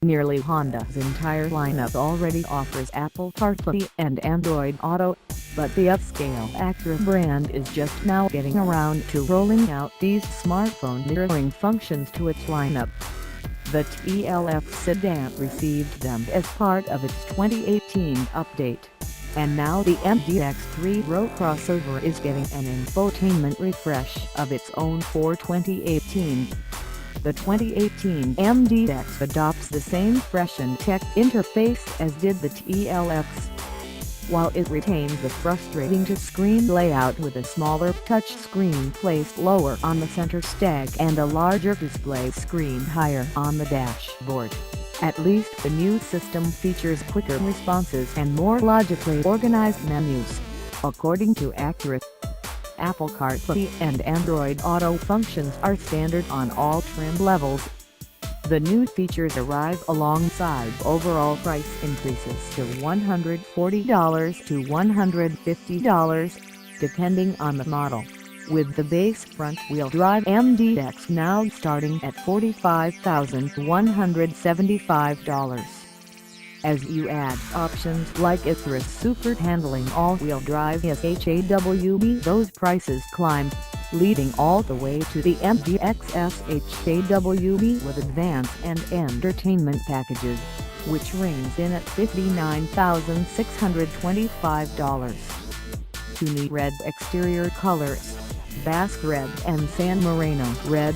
Nearly Honda's entire lineup already offers Apple CarPlay and Android Auto, but the upscale Acura brand is just now getting around to rolling out these smartphone mirroring functions to its lineup. The TLF sedan received them as part of its 2018 update, and now the MDX 3-row crossover is getting an infotainment refresh of its own for 2018. The 2018 MDX adopts the same fresh and tech interface as did the TLF's, while it retains the frustrating touchscreen layout with a smaller touchscreen placed lower on the center stack and a larger display screen higher on the dashboard. At least the new system features quicker responses and more logically organized menus, according to Acura. Apple CarPlay and Android Auto functions are standard on all trim levels. The new features arrive alongside overall price increases to $140 to $150, depending on the model, with the base front-wheel drive MDX now starting at $45,175. As you add options like Acura's super handling all-wheel drive SH-AWD, those prices climb, leading all the way to the MDX SH-AWD with advance and entertainment packages, which rings in at $59,625. Two new red exterior colors, Basque Red and San Marino Red,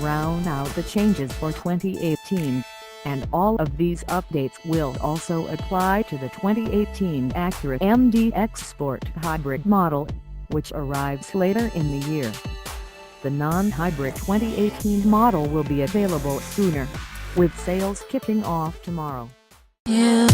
round out the changes for 2018. And all of these updates will also apply to the 2018 Acura MDX Sport Hybrid model, which arrives later in the year. The non-hybrid 2018 model will be available sooner, with sales kicking off tomorrow. Yeah.